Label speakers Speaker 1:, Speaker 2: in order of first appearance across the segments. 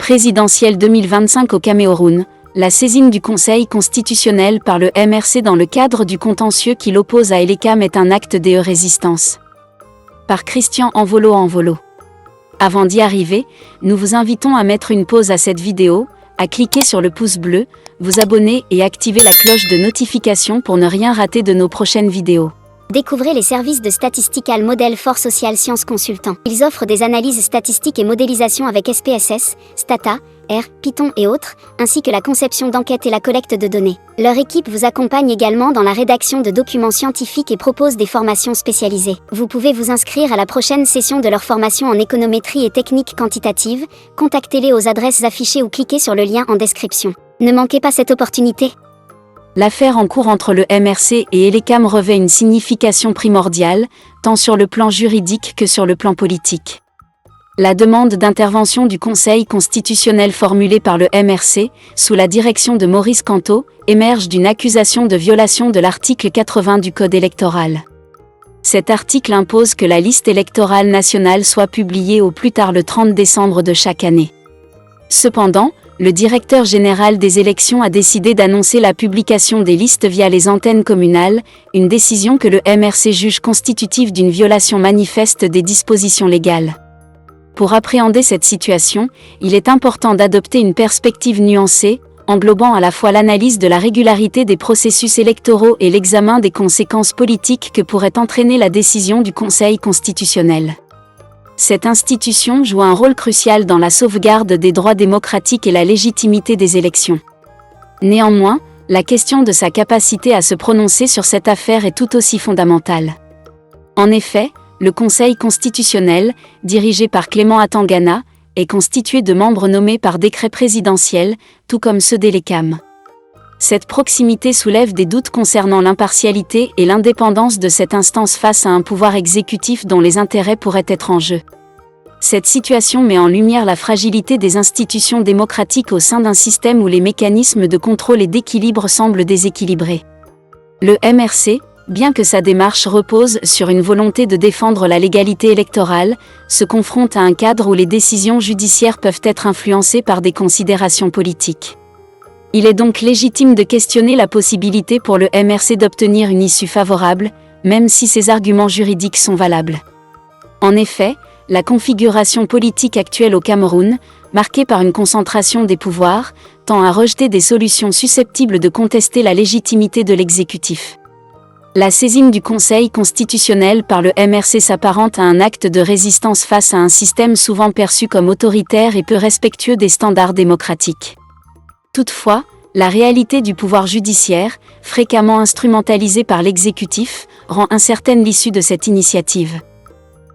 Speaker 1: Présidentielle 2025 au Cameroun, la saisine du Conseil constitutionnel par le MRC dans le cadre du contentieux qui l'oppose à Elekam est un acte de résistance. Par Christian Envolo. Avant d'y arriver, nous vous invitons à mettre une pause à cette vidéo, à cliquer sur le pouce bleu, vous abonner et activer la cloche de notification pour ne rien rater de nos prochaines vidéos.
Speaker 2: Découvrez les services de Statistical Model for Social Science Consultant. Ils offrent des analyses statistiques et modélisation avec SPSS, Stata, R, Python et autres, ainsi que la conception d'enquêtes et la collecte de données. Leur équipe vous accompagne également dans la rédaction de documents scientifiques et propose des formations spécialisées. Vous pouvez vous inscrire à la prochaine session de leur formation en économétrie et techniques quantitatives. Contactez-les aux adresses affichées ou cliquez sur le lien en description. Ne manquez pas cette opportunité.
Speaker 1: L'affaire en cours entre le MRC et Elekam revêt une signification primordiale, tant sur le plan juridique que sur le plan politique. La demande d'intervention du Conseil constitutionnel formulée par le MRC, sous la direction de Maurice Kamto, émerge d'une accusation de violation de l'article 80 du Code électoral. Cet article impose que la liste électorale nationale soit publiée au plus tard le 30 décembre de chaque année. Cependant, le directeur général des élections a décidé d'annoncer la publication des listes via les antennes communales, une décision que le MRC juge constitutive d'une violation manifeste des dispositions légales. Pour appréhender cette situation, il est important d'adopter une perspective nuancée, englobant à la fois l'analyse de la régularité des processus électoraux et l'examen des conséquences politiques que pourrait entraîner la décision du Conseil constitutionnel. Cette institution joue un rôle crucial dans la sauvegarde des droits démocratiques et la légitimité des élections. Néanmoins, la question de sa capacité à se prononcer sur cette affaire est tout aussi fondamentale. En effet, le Conseil constitutionnel, dirigé par Clément Atangana, est constitué de membres nommés par décret présidentiel, tout comme ceux d'Elekam. Cette proximité soulève des doutes concernant l'impartialité et l'indépendance de cette instance face à un pouvoir exécutif dont les intérêts pourraient être en jeu. Cette situation met en lumière la fragilité des institutions démocratiques au sein d'un système où les mécanismes de contrôle et d'équilibre semblent déséquilibrés. Le MRC, bien que sa démarche repose sur une volonté de défendre la légalité électorale, se confronte à un cadre où les décisions judiciaires peuvent être influencées par des considérations politiques. Il est donc légitime de questionner la possibilité pour le MRC d'obtenir une issue favorable, même si ses arguments juridiques sont valables. En effet, la configuration politique actuelle au Cameroun, marquée par une concentration des pouvoirs, tend à rejeter des solutions susceptibles de contester la légitimité de l'exécutif. La saisine du Conseil constitutionnel par le MRC s'apparente à un acte de résistance face à un système souvent perçu comme autoritaire et peu respectueux des standards démocratiques. Toutefois, la réalité du pouvoir judiciaire, fréquemment instrumentalisé par l'exécutif, rend incertaine l'issue de cette initiative.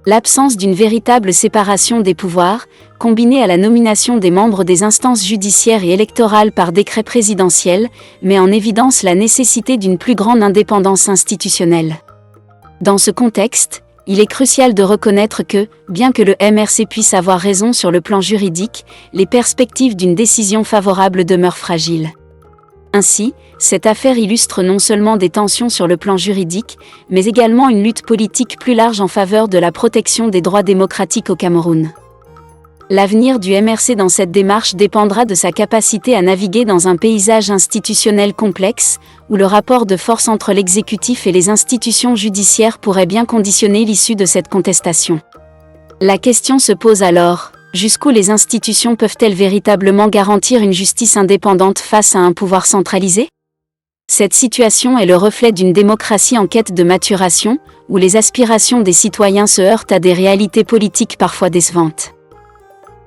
Speaker 1: L'absence d'une véritable séparation des pouvoirs, combinée à la nomination des membres des instances judiciaires et électorales par décret présidentiel, met en évidence la nécessité d'une plus grande indépendance institutionnelle. Dans ce contexte, il est crucial de reconnaître que, bien que le MRC puisse avoir raison sur le plan juridique, les perspectives d'une décision favorable demeurent fragiles. Ainsi, cette affaire illustre non seulement des tensions sur le plan juridique, mais également une lutte politique plus large en faveur de la protection des droits démocratiques au Cameroun. L'avenir du MRC dans cette démarche dépendra de sa capacité à naviguer dans un paysage institutionnel complexe, où le rapport de force entre l'exécutif et les institutions judiciaires pourrait bien conditionner l'issue de cette contestation. La question se pose alors, jusqu'où les institutions peuvent-elles véritablement garantir une justice indépendante face à un pouvoir centralisé ? Cette situation est le reflet d'une démocratie en quête de maturation, où les aspirations des citoyens se heurtent à des réalités politiques parfois décevantes.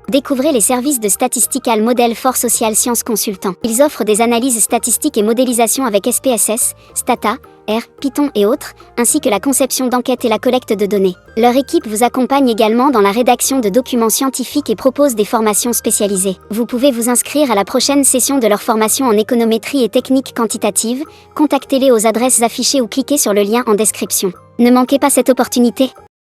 Speaker 2: Découvrez les services de Statistical Model for Social Science Consultant. Ils offrent des analyses statistiques et modélisation avec SPSS, Stata, R, Python et autres, ainsi que la conception d'enquêtes et la collecte de données. Leur équipe vous accompagne également dans la rédaction de documents scientifiques et propose des formations spécialisées. Vous pouvez vous inscrire à la prochaine session de leur formation en économétrie et techniques quantitatives. Contactez-les aux adresses affichées ou cliquez sur le lien en description. Ne manquez pas cette opportunité.